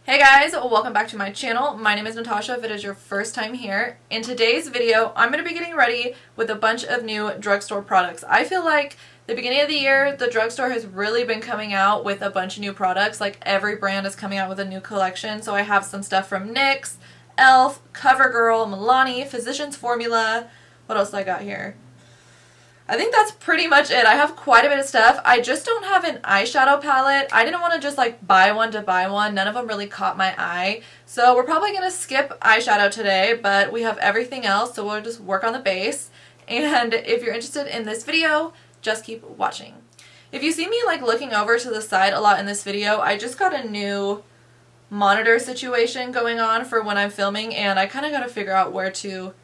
Hey guys, welcome back to my channel. My name is Natasha if it is your first time here. In today's video, I'm going to be getting ready with a bunch of new drugstore products. I feel like the beginning of the year, the drugstore has really been coming out with a bunch of new products. Like every brand is coming out with a new collection. So I have some stuff from NYX, e.l.f., CoverGirl, Milani, Physicians Formula. What else do I got here? I think that's pretty much it. I have quite a bit of stuff. I just don't have an eyeshadow palette. I didn't want to just like buy one to buy one. None of them really caught my eye. So we're probably going to skip eyeshadow today, but we have everything else, so we'll just work on the base. And if you're interested in this video, just keep watching. If you see me like looking over to the side a lot in this video, I just got a new monitor situation going on for when I'm filming, and I kind of got to figure out where to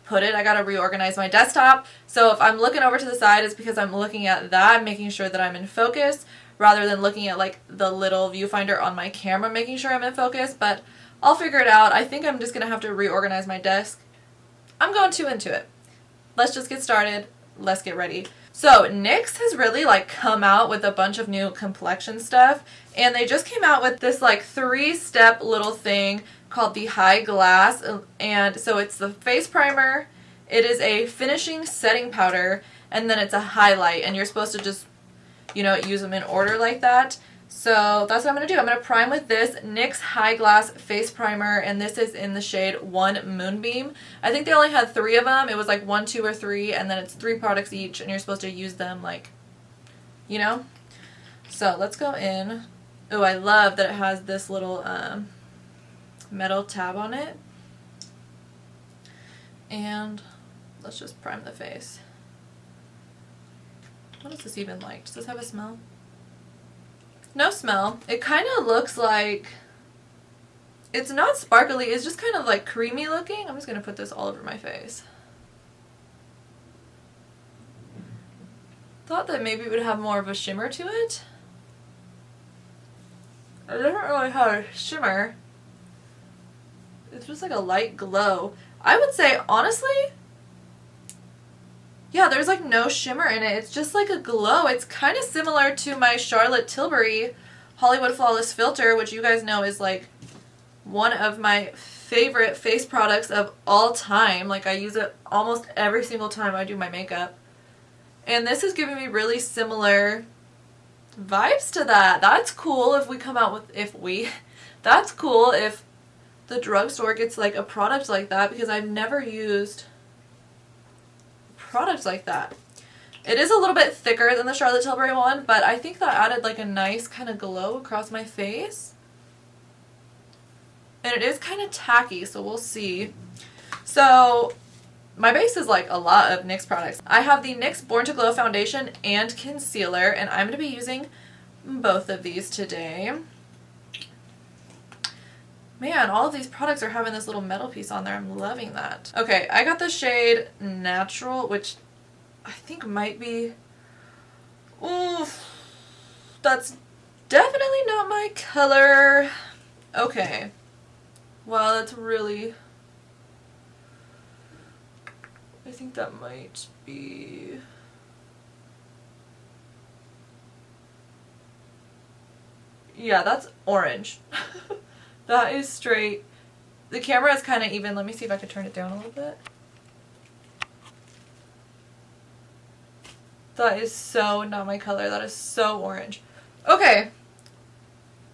put it. I gotta reorganize my desktop. So if I'm looking over to the side, it's because I'm looking at that, making sure that I'm in focus, rather than looking at like the little viewfinder on my camera, making sure I'm in focus. But I'll figure it out. I think I'm just gonna have to reorganize my desk. I'm going too into it. Let's just get started. Let's get ready. So NYX has really like come out with a bunch of new complexion stuff, and they just came out with this like 3-step little thing called the High Glass. And so it's the face primer, it is a finishing setting powder, and then it's a highlight, and you're supposed to just, use them in order like that. So that's what I'm going to do. I'm going to prime with this NYX High Glass Face Primer, and this is in the shade 1 Moonbeam. I think they only had 3 of them. It was like 1, 2, or 3, and then it's 3 products each, and you're supposed to use them like, So let's go in. Oh, I love that it has this little metal tab on it. And let's just prime the face. What is this even like? Does this have a smell? No smell. It kind of looks like, it's not sparkly, it's just kind of like creamy looking. I'm just going to put this all over my face. Thought that maybe it would have more of a shimmer to it. It doesn't really have a shimmer. It's just like a light glow. I would say, honestly, yeah, there's like no shimmer in it. It's just like a glow. It's kind of similar to my Charlotte Tilbury Hollywood Flawless Filter, which you guys know is like one of my favorite face products of all time. Like I use it almost every single time I do my makeup. And this is giving me really similar vibes to that. That's cool if we come out with, that's cool if the drugstore gets like a product like that, because I've never used products like that. It is a little bit thicker than the Charlotte Tilbury one, but I think that added like a nice kind of glow across my face. And it is kind of tacky, so we'll see. So my base is like a lot of NYX products. I have the NYX Born to Glow foundation and concealer, and I'm going to be using both of these today. Man, all of these products are having this little metal piece on there. I'm loving that. Okay, I got the shade Natural, which I think might be... Oof. That's definitely not my color. Okay. Wow, that's really... I think that might be... Yeah, that's orange. That is straight. The camera is kind of even. Let me see if I can turn it down a little bit. That is so not my color. That is so orange. Okay.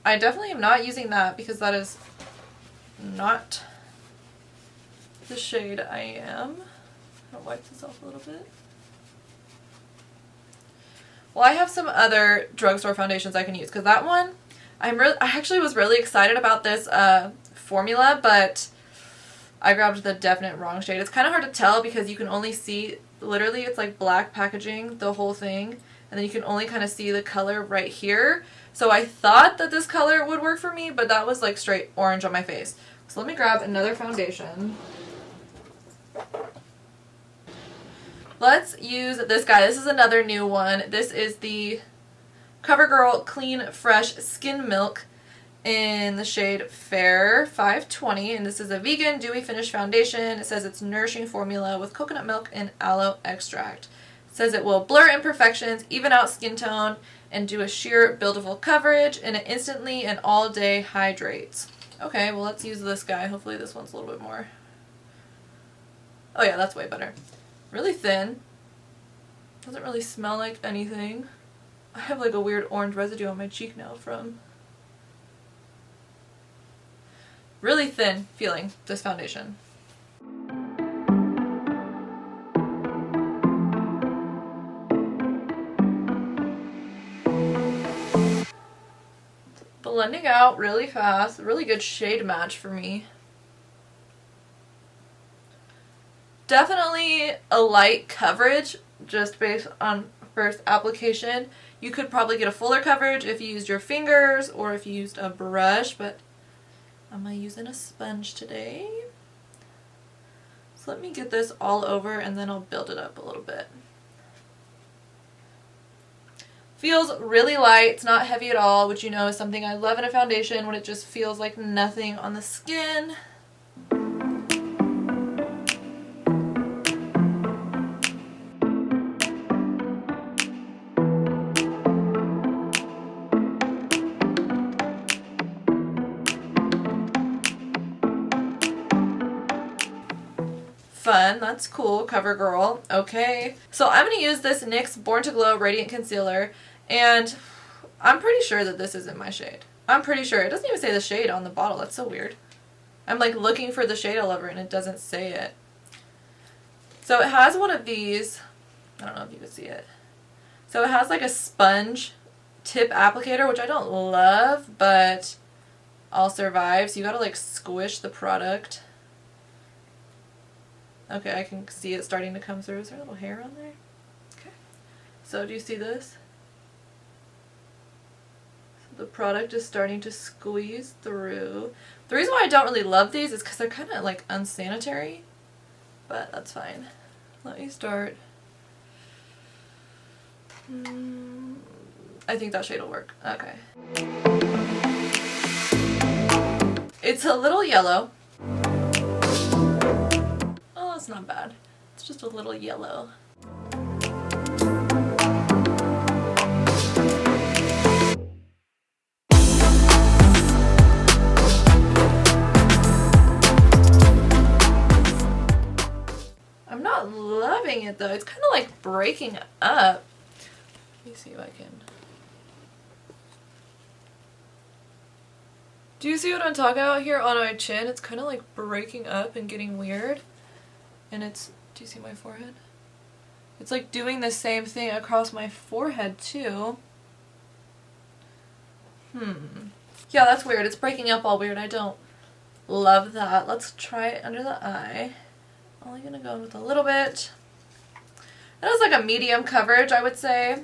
I definitely am not using that because that is not the shade I am. I'll wipe this off a little bit. Well, I have some other drugstore foundations I can use, because that one, I actually was really excited about this formula, but I grabbed the definite wrong shade. It's kind of hard to tell because you can only see, literally it's like black packaging, the whole thing, and then you can only kind of see the color right here. So I thought that this color would work for me, but that was like straight orange on my face. So let me grab another foundation. Let's use this guy. This is another new one. This is the CoverGirl Clean Fresh Skin Milk in the shade Fair 520, and this is a vegan dewy finish foundation. It says it's nourishing formula with coconut milk and aloe extract. It says it will blur imperfections, even out skin tone, and do a sheer buildable coverage, and it instantly and all day hydrates. Okay, well let's use this guy. Hopefully this one's a little bit more. Oh yeah, that's way better. Really thin. Doesn't really smell like anything. I have like a weird orange residue on my cheek now from really thin feeling this foundation. Blending out really fast. Really good shade match for me. Definitely a light coverage just based on first application. You could probably get a fuller coverage if you used your fingers or if you used a brush, but I'm using a sponge today. So let me get this all over and then I'll build it up a little bit. Feels really light. It's not heavy at all, which you know is something I love in a foundation, when it just feels like nothing on the skin. Fun, that's cool, CoverGirl. Okay, so I'm going to use this NYX Born to Glow Radiant Concealer, and I'm pretty sure that this isn't my shade. I'm pretty sure. It doesn't even say the shade on the bottle. That's so weird. I'm like looking for the shade all over and it doesn't say it. So it has one of these. I don't know if you can see it. So it has like a sponge tip applicator, which I don't love, but I'll survive. So you gotta like squish the product. Okay, I can see it starting to come through. Is there a little hair on there? Okay. So do you see this? So the product is starting to squeeze through. The reason why I don't really love these is because they're kind of like unsanitary, but that's fine. Let me start. I think that shade will work. Okay. It's a little yellow. Oh, it's not bad. It's just a little yellow. I'm not loving it though. It's kind of like breaking up. Let me see if I can. Do you see what I'm talking about here on my chin? It's kind of like breaking up and getting weird. And it's, do you see my forehead? It's like doing the same thing across my forehead too. Yeah, that's weird. It's breaking up all weird. I don't love that. Let's try it under the eye. Only gonna go in with a little bit. That is like a medium coverage, I would say.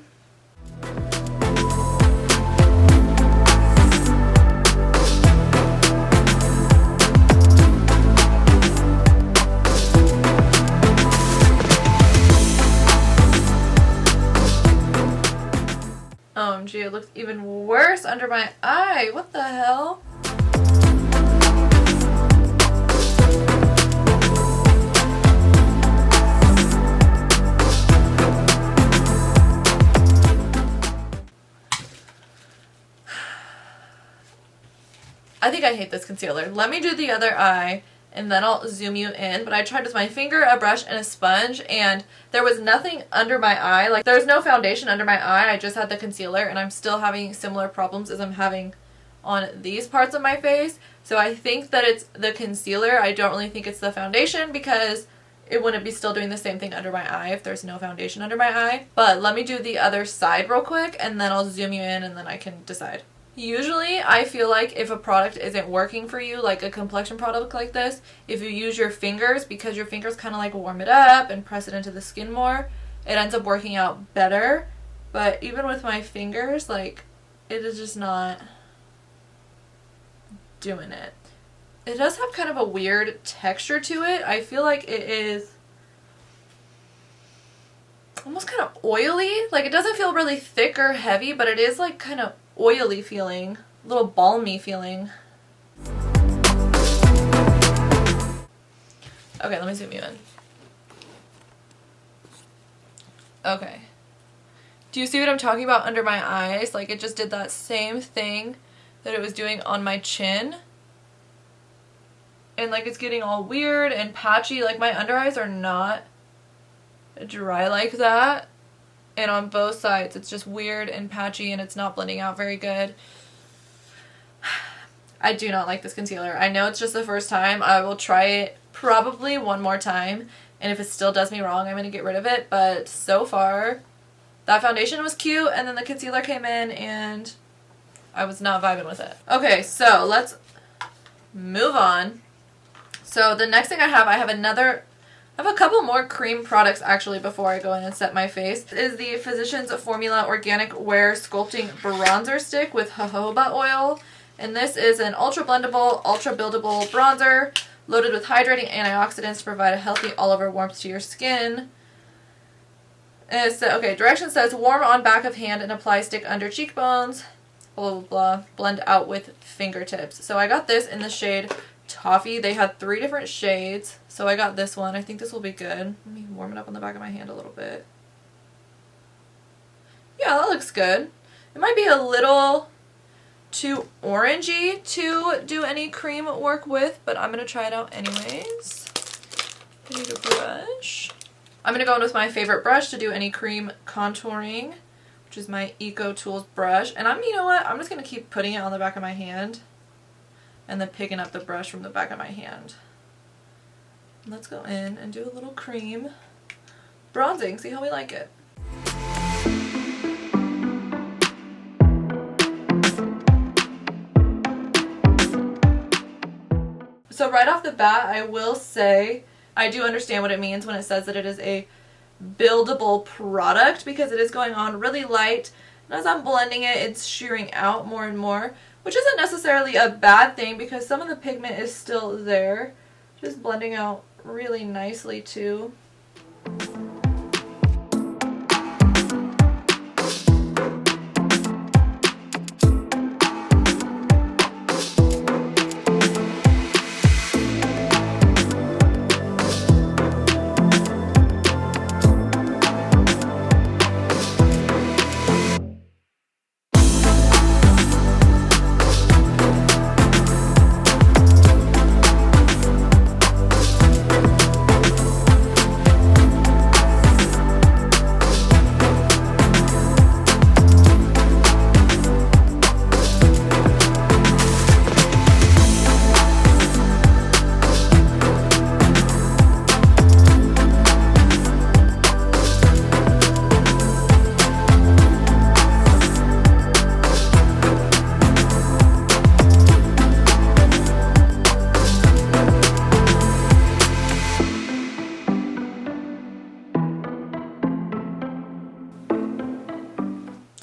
OMG, it looks even worse under my eye. What the hell? I think I hate this concealer. Let me do the other eye and then I'll zoom you in. But I tried with my finger, a brush, and a sponge, and there was nothing under my eye. Like, there's no foundation under my eye. I just had the concealer, and I'm still having similar problems as I'm having on these parts of my face. So I think that it's the concealer. I don't really think it's the foundation, because it wouldn't be still doing the same thing under my eye if there's no foundation under my eye. But let me do the other side real quick, and then I'll zoom you in, and then I can decide. Usually, I feel like if a product isn't working for you, like a complexion product like this, if you use your fingers, because your fingers kind of like warm it up and press it into the skin more, it ends up working out better. But even with my fingers, like, it is just not doing it. It does have kind of a weird texture to it. I feel like it is almost kind of oily. Like, it doesn't feel really thick or heavy, but it is like kind of oily feeling, a little balmy feeling. Okay, let me zoom you in. Okay. Do you see what I'm talking about under my eyes? Like, it just did that same thing that it was doing on my chin. And like, it's getting all weird and patchy. Like, my under eyes are not dry like that. And on both sides, it's just weird and patchy and it's not blending out very good. I do not like this concealer. I know it's just the first time. I will try it probably one more time. And if it still does me wrong, I'm going to get rid of it. But so far, that foundation was cute. And then the concealer came in and I was not vibing with it. Okay, so let's move on. So the next thing I have a couple more cream products actually before I go in and set my face. This is the Physicians Formula Organic Wear Sculpting Bronzer Stick with jojoba oil. And this is an ultra blendable, ultra buildable bronzer loaded with hydrating antioxidants to provide a healthy all-over warmth to your skin. And it's, okay, direction says warm on back of hand and apply stick under cheekbones. Blah, blah, blah. Blend out with fingertips. So I got this in the shade Toffee. They had 3 different shades. So I got this one. I think this will be good. Let me warm it up on the back of my hand a little bit. Yeah, that looks good. It might be a little too orangey to do any cream work with, but I'm going to try it out anyways. I need a brush. I'm going to go in with my favorite brush to do any cream contouring, which is my Eco Tools brush. And you know what? I'm just going to keep putting it on the back of my hand and then picking up the brush from the back of my hand. Let's go in and do a little cream bronzing, see how we like it. So right off the bat, I will say I do understand what it means when it says that it is a buildable product because it is going on really light. And as I'm blending it, it's shearing out more and more, which isn't necessarily a bad thing because some of the pigment is still there. Just blending out really nicely too.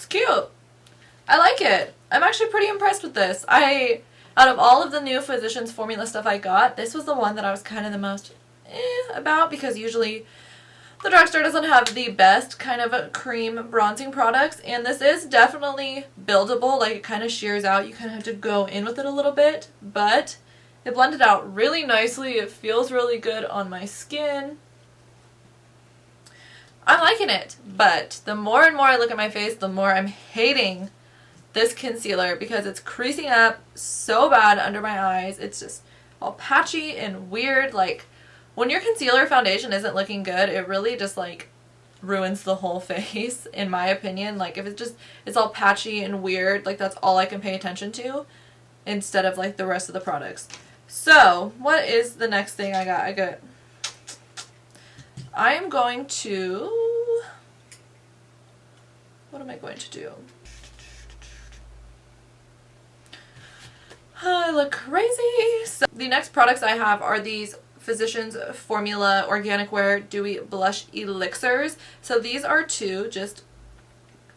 Cute. I like it. I'm actually pretty impressed with this. Out of all of the new Physicians Formula stuff I got, this was the one that I was kind of the most about because usually the drugstore doesn't have the best kind of cream bronzing products, and this is definitely buildable. Like, it kind of shears out. You kind of have to go in with it a little bit, but it blended out really nicely. It feels really good on my skin. I'm liking it, but the more and more I look at my face, the more I'm hating this concealer because it's creasing up so bad under my eyes. It's just all patchy and weird. Like, when your concealer foundation isn't looking good, it really just like ruins the whole face, in my opinion. Like, if it's all patchy and weird, like, that's all I can pay attention to instead of like the rest of the products. So what is the next thing I got? I am going to, what am I going to do? I look crazy. So the next products I have are these Physicians Formula Organic Wear Dewy Blush Elixirs. So these are 2 just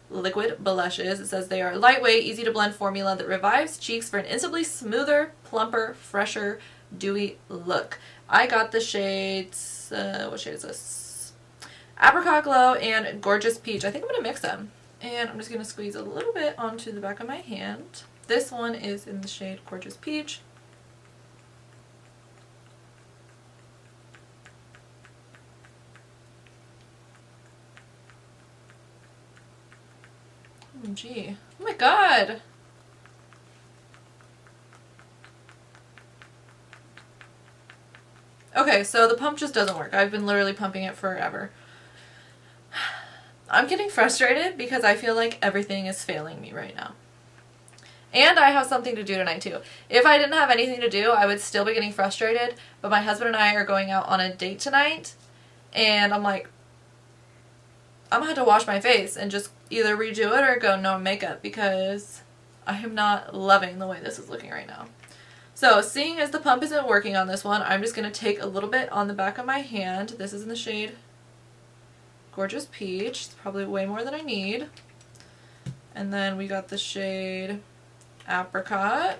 liquid blushes. It says they are lightweight, easy to blend formula that revives cheeks for an instantly smoother, plumper, fresher, dewy look. I got the shades, what shade is this? Apricot Glow and Gorgeous Peach. I think I'm going to mix them. And I'm just going to squeeze a little bit onto the back of my hand. This one is in the shade Gorgeous Peach. OMG. Oh my god. Okay, so the pump just doesn't work. I've been literally pumping it forever. I'm getting frustrated because I feel like everything is failing me right now. And I have something to do tonight too. If I didn't have anything to do, I would still be getting frustrated. But my husband and I are going out on a date tonight. And I'm like, I'm going to have to wash my face and just either redo it or go no makeup because I am not loving the way this is looking right now. So seeing as the pump isn't working on this one, I'm just going to take a little bit on the back of my hand. This is in the shade Gorgeous Peach. It's probably way more than I need. And then we got the shade Apricot.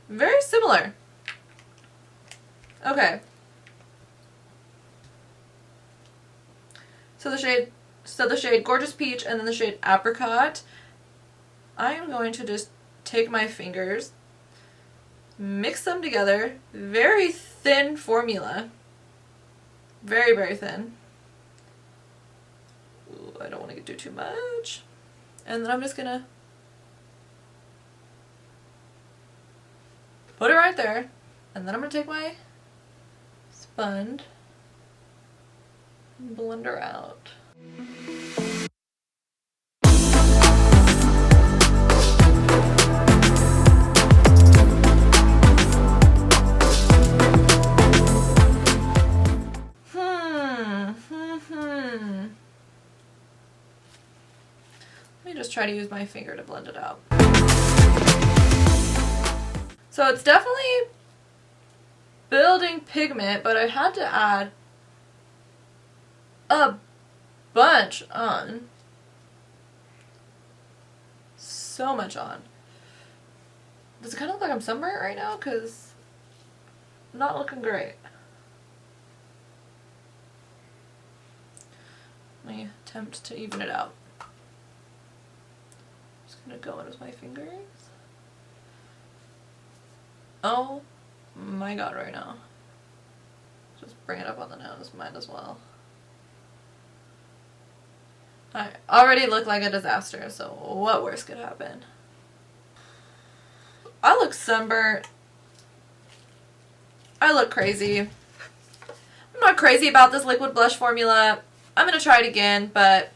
Very similar. Okay. So the shade Gorgeous Peach and then the shade Apricot. I am going to just take my fingers, mix them together. Very thin formula. Very, very thin. Ooh, I don't want to do too much. And then I'm just gonna put it right there. And then I'm gonna take my sponge and blend her out. Let me just try to use my finger to blend it out. So it's definitely building pigment, but I had to add a bunch on. So much on. Does it kind of look like I'm sunburnt right now? Because I'm not looking great. Let me attempt to even it out. Just gonna go in with my fingers. Oh my god, right now. Just bring it up on the nose, might as well. I already look like a disaster, so what worse could happen? I look sunburnt. I look crazy. I'm not crazy about this liquid blush formula. I'm going to try it again, but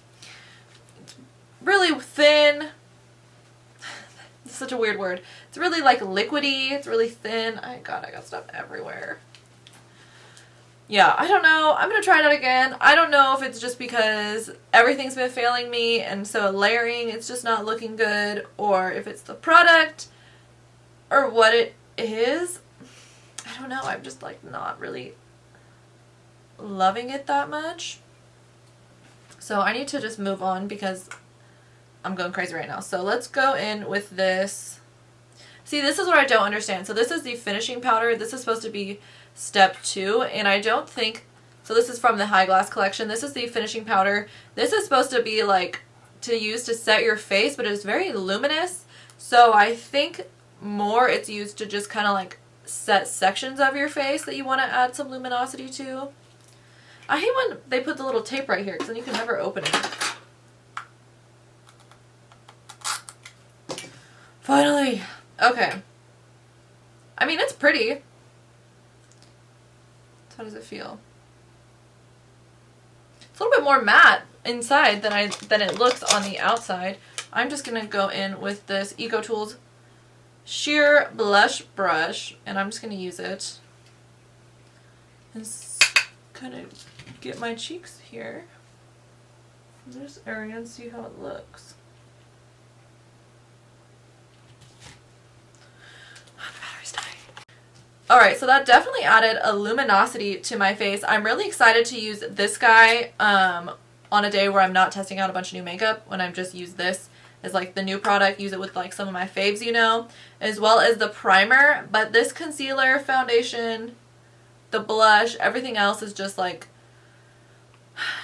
really thin. It's such a weird word. It's really like liquidy. It's really thin. God, I got stuff everywhere. Yeah, I don't know. I'm going to try it out again. I don't know if it's just because everything's been failing me and so layering it's just not looking good, or if it's the product or what it is. I don't know. I'm just like not really loving it that much. So I need to just move on because I'm going crazy right now. So let's go in with this. See, this is what I don't understand. So this is the finishing powder. This is supposed to be step 2, and I don't think, so this is from the High Glass collection. This is the finishing powder. This is supposed to be like to use to set your face, but it's very luminous. So I think more it's used to just kind of like set sections of your face that you want to add some luminosity to. I hate when they put the little tape right here because then you can never open it. Finally. Okay. I mean, it's pretty. So how does it feel? It's a little bit more matte inside than it looks on the outside. I'm just going to go in with this EcoTools Sheer Blush Brush, and I'm just going to use it and kind of get my cheeks here in this area and see how it looks. Alright, so that definitely added a luminosity to my face. I'm really excited to use this guy on a day where I'm not testing out a bunch of new makeup, when I've just used this as like the new product, use it with like some of my faves, you know, as well as the primer. But this concealer, foundation, the blush, everything else is just like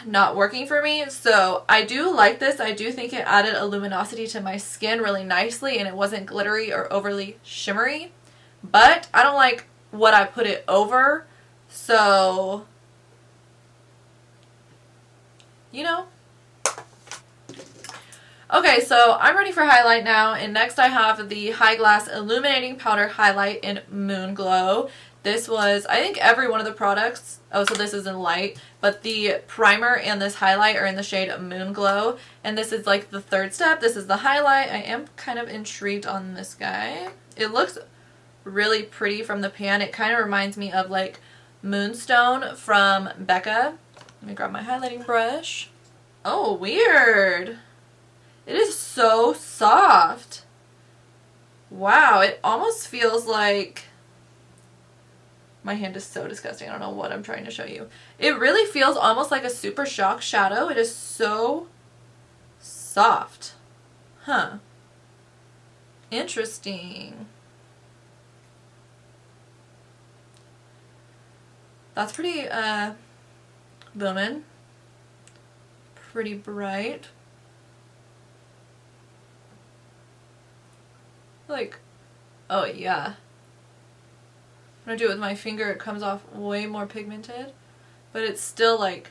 not working for me. So I do like this. I do think it added a luminosity to my skin really nicely, and it wasn't glittery or overly shimmery. But I don't like what I put it over, so, you know, Okay, so I'm ready for highlight now, and next I have the High Glass Illuminating Powder Highlight in Moon Glow. This was, I think, every one of the products. Oh, so this is in light, but the primer and this highlight are in the shade Moon Glow, and this is like the third step. This is the highlight. I am kind of intrigued on this guy. It looks really pretty from the pan. It kind of reminds me of like Moonstone from Becca. Let me grab my highlighting brush. Oh, weird. It is so soft. Wow, it almost feels like... My hand is so disgusting. I don't know what I'm trying to show you. It really feels almost like a Super Shock shadow. It is so soft. Huh. Interesting. That's pretty, booming. Pretty bright. Like, oh yeah. When I do it with my finger, it comes off way more pigmented, but it's still like,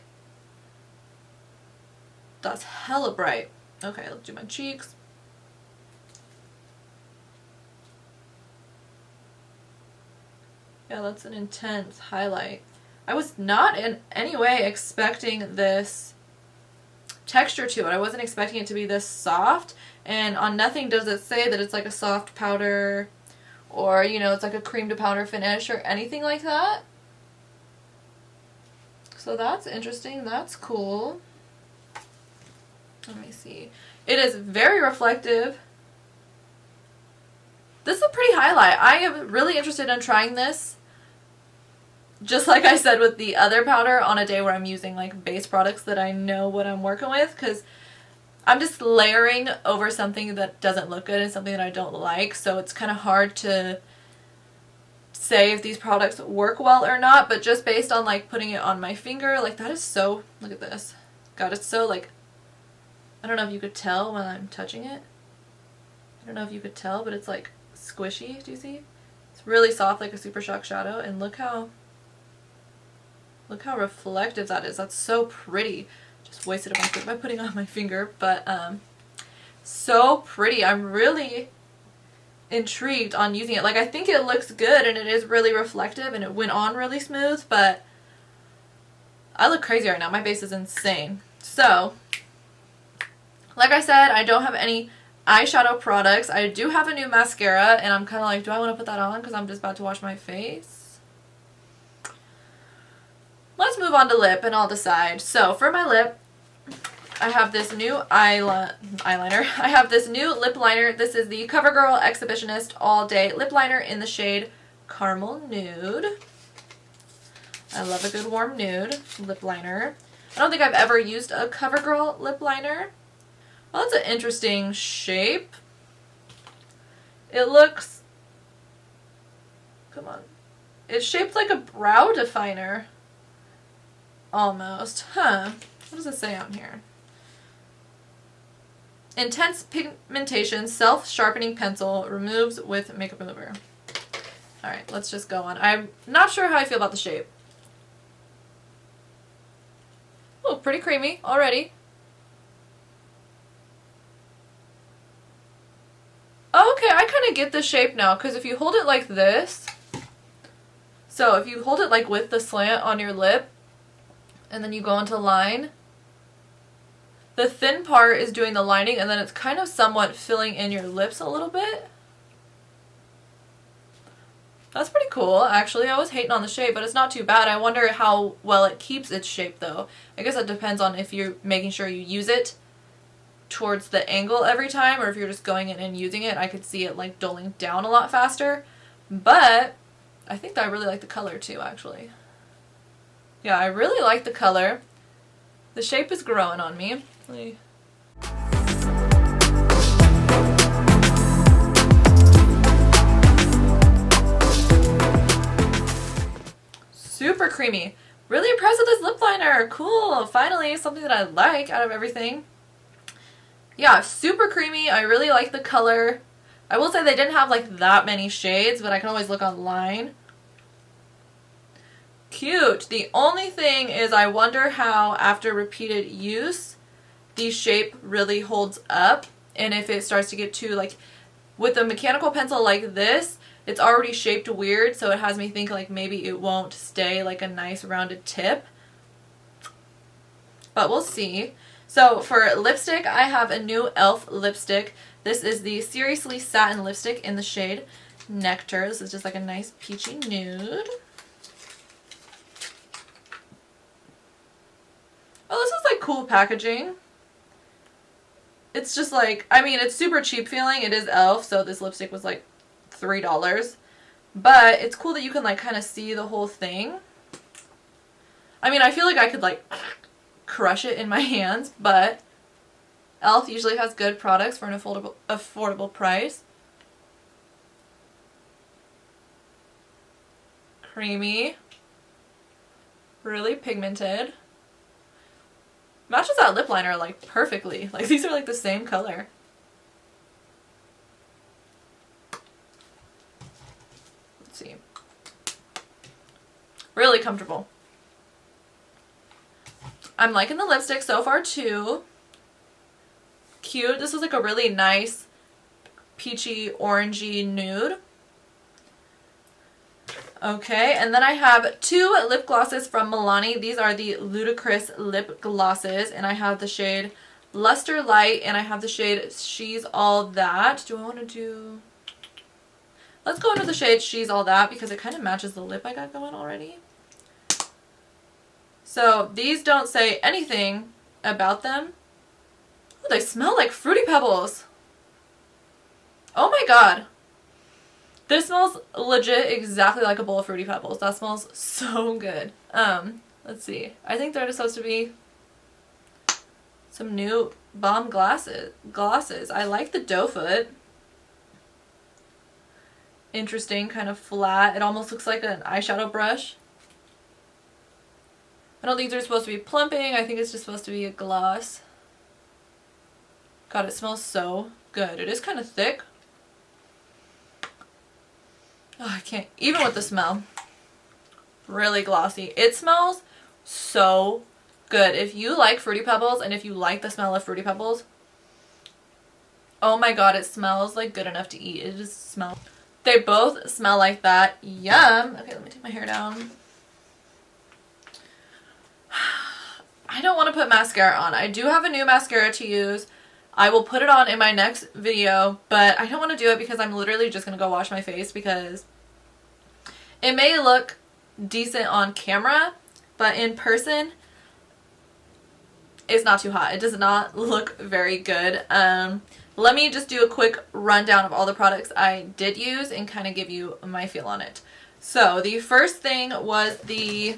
that's hella bright. Okay, let's do my cheeks. Yeah, that's an intense highlight. I was not in any way expecting this texture to it. I wasn't expecting it to be this soft, and on nothing does it say that it's like a soft powder or, you know, it's like a cream to powder finish or anything like that. So that's interesting. That's cool. Let me see. It is very reflective. This is a pretty highlight. I am really interested in trying this. Just like I said with the other powder, on a day where I'm using like base products that I know what I'm working with, because I'm just layering over something that doesn't look good and something that I don't like, so it's kind of hard to say if these products work well or not, but just based on like putting it on my finger, like that is so, look at this. God, it's so like, I don't know if you could tell when I'm touching it. I don't know if you could tell, but it's like squishy, do you see? It's really soft like a Super Shock shadow, and look how reflective that is. That's so pretty. Just wasted a bunch by putting on my finger, but so pretty. I'm really intrigued on using it. Like, I think it looks good and it is really reflective and it went on really smooth, but I look crazy right now. My base is insane. So, like I said, I don't have any eyeshadow products. I do have a new mascara, and I'm kind of like, do I want to put that on because I'm just about to wash my face? Let's move on to lip and I'll decide. So for my lip, I have this new eyeliner. I have this new lip liner. This is the CoverGirl Exhibitionist All Day Lip Liner in the shade Caramel Nude. I love a good warm nude lip liner. I don't think I've ever used a CoverGirl lip liner. Well, that's an interesting shape. It looks... Come on. It's shaped like a brow definer. Almost. Huh. What does it say on here? Intense pigmentation, self-sharpening pencil, removes with makeup remover. Alright, let's just go on. I'm not sure how I feel about the shape. Oh, pretty creamy already. Okay, I kind of get the shape now, because if you hold it like this, so if you hold it like with the slant on your lip, and then you go into line, the thin part is doing the lining, and then it's kind of somewhat filling in your lips a little bit. That's pretty cool, actually. I was hating on the shape, but it's not too bad. I wonder how well it keeps its shape, though. I guess it depends on if you're making sure you use it towards the angle every time, or if you're just going in and using it. I could see it like doling down a lot faster, but I think that I really like the color too, actually. Yeah, I really like the color. The shape is growing on me. Super creamy. Really impressed with this lip liner. Cool. Finally, something that I like out of everything. Yeah, super creamy. I really like the color. I will say they didn't have like that many shades, but I can always look online. Cute. The only thing is I wonder how, after repeated use, the shape really holds up, and if it starts to get too, like, with a mechanical pencil like this, it's already shaped weird, so it has me think like maybe it won't stay like a nice rounded tip. But we'll see. So for lipstick, I have a new e.l.f. lipstick. This is the Seriously Satin lipstick in the shade Nectar. This is just like a nice peachy nude. Oh, this is like cool packaging. It's just like, I mean, it's super cheap feeling. It is e.l.f., so this lipstick was like $3. But it's cool that you can like kind of see the whole thing. I mean, I feel like I could like crush it in my hands, but e.l.f. usually has good products for an affordable price. Creamy. Really pigmented. Matches that lip liner like perfectly. Like these are like the same color. Let's see. Really comfortable. I'm liking the lipstick so far too. Cute. This is like a really nice peachy orangey nude. Okay, and then I have two lip glosses from Milani. These are the Ludicrous lip glosses, and I have the shade Luster Light, and I have the shade She's All That. Do I want to do... Let's go into the shade She's All That because it kind of matches the lip I got going already. So these don't say anything about them. Oh, they smell like Fruity Pebbles. Oh my god. This smells legit exactly like a bowl of Fruity Pebbles. That smells so good. Let's see. I think they're supposed to be some new bomb glosses. I like the doe foot. Interesting, kind of flat. It almost looks like an eyeshadow brush. I don't think they're supposed to be plumping. I think it's just supposed to be a gloss. God, it smells so good. It is kind of thick. Oh, I can't, even with the smell. Really glossy. It smells so good. If you like Fruity Pebbles and if you like the smell of Fruity Pebbles, oh my god, it smells like good enough to eat. It just smells. They both smell like that. Yum. Okay, let me take my hair down. I don't want to put mascara on. I do have a new mascara to use. I will put it on in my next video, but I don't want to do it because I'm literally just going to go wash my face because it may look decent on camera, but in person, it's not too hot. It does not look very good. Let me just do a quick rundown of all the products I did use and kind of give you my feel on it. So the first thing was the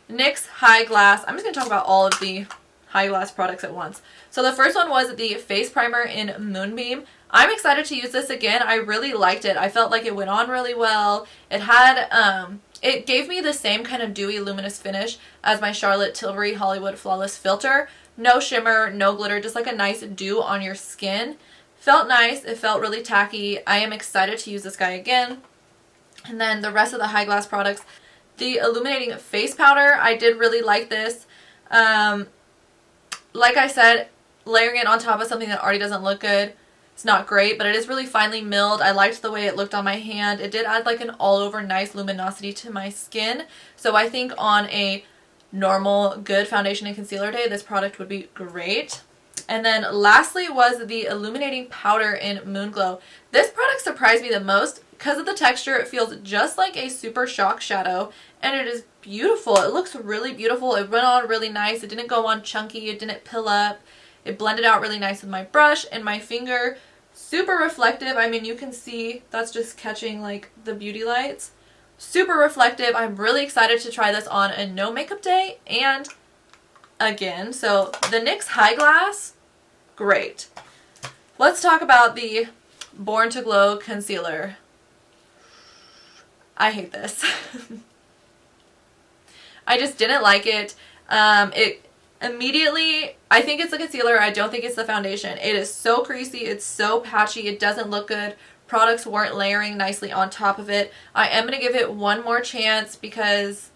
NYX High Glass. I'm just going to talk about all of the High Glass products at once. So the first one was the face primer in Moonbeam. I'm excited to use this again. I really liked it. I felt like it went on really well. It had, it gave me the same kind of dewy luminous finish as my Charlotte Tilbury Hollywood Flawless Filter. No shimmer, no glitter, just like a nice dew on your skin. Felt nice. It felt really tacky. I am excited to use this guy again. And then the rest of the High Glass products. The Illuminating Face Powder, I did really like this. Like I said, layering it on top of something that already doesn't look good, it's not great, but it is really finely milled. I liked the way it looked on my hand. It did add like an all-over nice luminosity to my skin. So I think on a normal, good foundation and concealer day, this product would be great. And then lastly was the Illuminating Powder in Moonglow. This product surprised me the most. Because of the texture, it feels just like a Super Shock shadow, and it is beautiful. It looks really beautiful. It went on really nice. It didn't go on chunky. It didn't pill up. It blended out really nice with my brush and my finger. Super reflective. I mean, you can see that's just catching like the beauty lights. Super reflective. I'm really excited to try this on a no makeup day and again. So the NYX High Glass, great. Let's talk about the Born to Glow Concealer. I hate this. I just didn't like it. It immediately, I think it's the concealer. I don't think it's the foundation. It is so creasy. It's so patchy. It doesn't look good. Products weren't layering nicely on top of it. I am going to give it one more chance because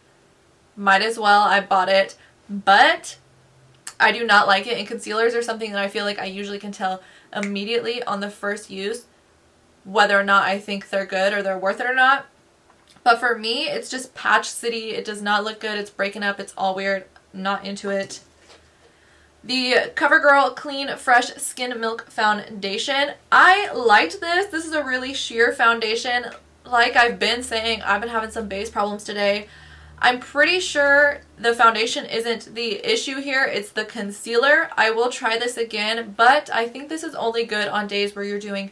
might as well. I bought it. But I do not like it, and concealers are something that I feel like I usually can tell immediately on the first use whether or not I think they're good or they're worth it or not. But for me, it's just Patch City. It does not look good. It's breaking up. It's all weird. Not into it. The CoverGirl Clean Fresh Skin Milk Foundation. I liked this. This is a really sheer foundation. Like I've been saying, I've been having some base problems today. I'm pretty sure the foundation isn't the issue here. It's the concealer. I will try this again, but I think this is only good on days where you're doing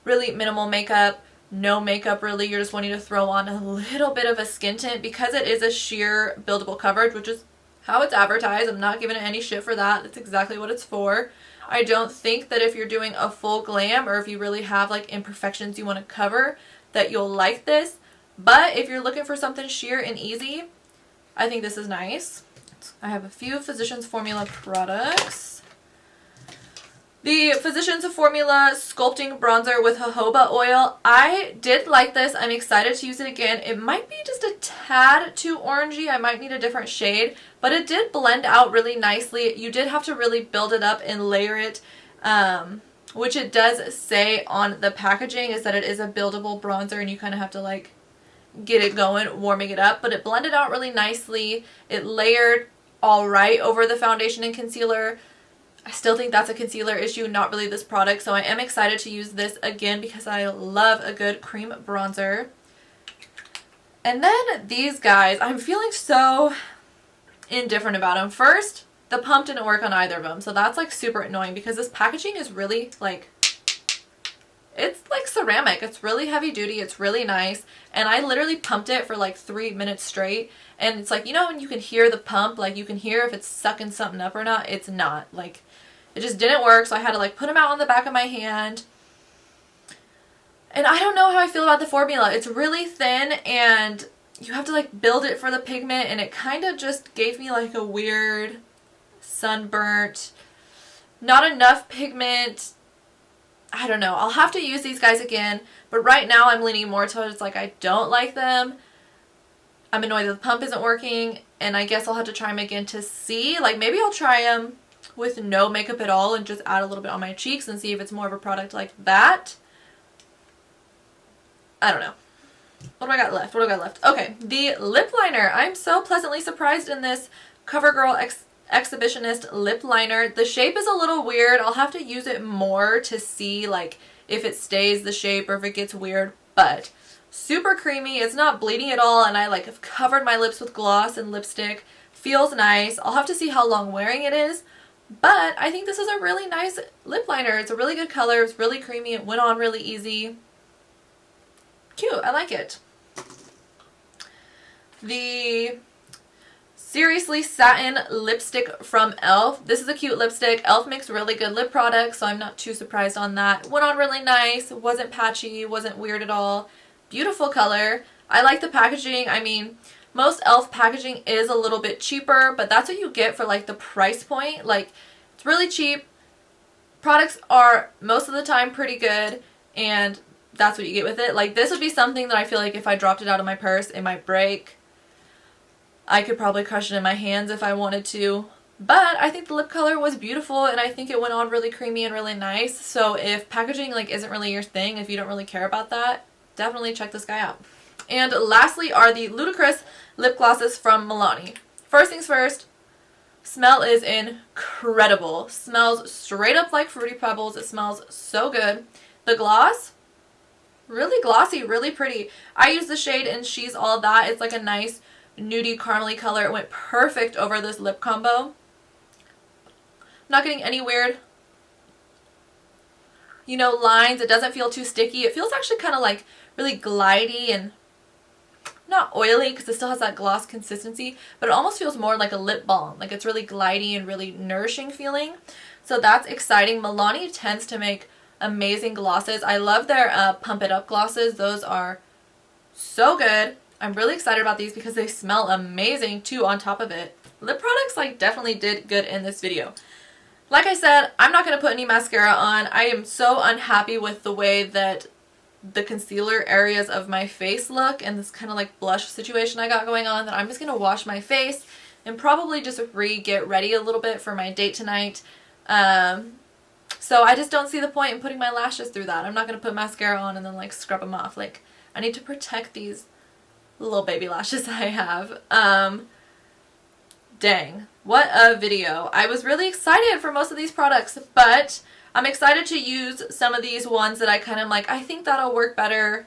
really minimal makeup, no makeup really. You're just wanting to throw on a little bit of a skin tint because it is a sheer buildable coverage, which is how it's advertised. I'm not giving it any shit for that. That's exactly what it's for. I don't think that if you're doing a full glam or if you really have like imperfections you want to cover that you'll like this. But if you're looking for something sheer and easy, I think this is nice. I have a few Physicians Formula products. The Physicians Formula Sculpting Bronzer with jojoba oil. I did like this. I'm excited to use it again. It might be just a tad too orangey. I might need a different shade, but it did blend out really nicely. You did have to really build it up and layer it, which it does say on the packaging is that it is a buildable bronzer and you kind of have to like get it going, warming it up, but it blended out really nicely. It layered all right over the foundation and concealer. I still think that's a concealer issue, not really this product, so I am excited to use this again because I love a good cream bronzer. And then these guys, I'm feeling so indifferent about them. First, the pump didn't work on either of them, so that's like super annoying because this packaging is really like, it's like ceramic. It's really heavy duty. It's really nice. And I literally pumped it for like 3 minutes straight. And it's like, you know when you can hear the pump, like you can hear if it's sucking something up or not? It's not. Like, it just didn't work. So I had to like put them out on the back of my hand. And I don't know how I feel about the formula. It's really thin and you have to like build it for the pigment. And it kind of just gave me like a weird sunburnt, not enough pigment. I don't know. I'll have to use these guys again, but right now I'm leaning more towards like I don't like them. I'm annoyed that the pump isn't working, and I guess I'll have to try them again to see. Like maybe I'll try them with no makeup at all and just add a little bit on my cheeks and see if it's more of a product like that. I don't know. What do I got left? What do I got left? Okay, the lip liner. I'm so pleasantly surprised in this CoverGirl Exhibitionist lip liner. The shape is a little weird. I'll have to use it more to see like if it stays the shape or if it gets weird, but super creamy. It's not bleeding at all, and I like have covered my lips with gloss and lipstick. Feels nice. I'll have to see how long wearing it is, but I think this is a really nice lip liner. It's a really good color. It's really creamy. It went on really easy. Cute. I like it. The Seriously Satin lipstick from e.l.f. This is a cute lipstick. e.l.f. makes really good lip products, so I'm not too surprised on that. Went on really nice. It wasn't patchy. Wasn't weird at all. Beautiful color. I like the packaging. I mean, most e.l.f. packaging is a little bit cheaper, but that's what you get for like the price point. Like, it's really cheap. Products are most of the time pretty good, and that's what you get with it. Like, this would be something that I feel like if I dropped it out of my purse, it might break. I could probably crush it in my hands if I wanted to. But I think the lip color was beautiful, and I think it went on really creamy and really nice. So if packaging like isn't really your thing, if you don't really care about that, definitely check this guy out. And lastly are the Ludicrous lip glosses from Milani. First things first, smell is incredible. Smells straight up like Fruity Pebbles. It smells so good. The gloss, really glossy, really pretty. I use the shade in She's All That. It's like a nice nudie caramely color. It went perfect over this lip combo. Not getting any weird, you know, lines. It doesn't feel too sticky. It feels actually kind of like really glidey and not oily because it still has that gloss consistency, but it almost feels more like a lip balm. Like it's really glidey and really nourishing feeling. So that's exciting. Milani tends to make amazing glosses. I love their Pump It Up glosses. Those are so good. I'm really excited about these because they smell amazing too on top of it. Lip products like definitely did good in this video. Like I said, I'm not going to put any mascara on. I am so unhappy with the way that the concealer areas of my face look and this kind of like blush situation I got going on that I'm just going to wash my face and probably just get ready a little bit for my date tonight. So I just don't see the point in putting my lashes through that. I'm not going to put mascara on and then like scrub them off. Like, I need to protect these little baby lashes I have. Dang, what a video. I was really excited for most of these products, but I'm excited to use some of these ones that I kind of like, I think that'll work better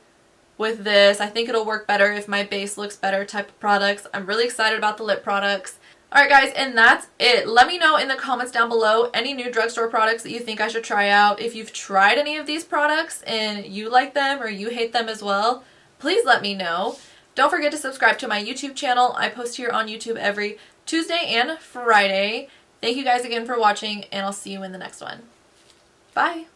with this. I think it'll work better if my base looks better type of products. I'm really excited about the lip products. Alright guys, and that's it. Let me know in the comments down below any new drugstore products that you think I should try out. If you've tried any of these products and you like them or you hate them as well, please let me know. Don't forget to subscribe to my YouTube channel. I post here on YouTube every Tuesday and Friday. Thank you guys again for watching, and I'll see you in the next one. Bye!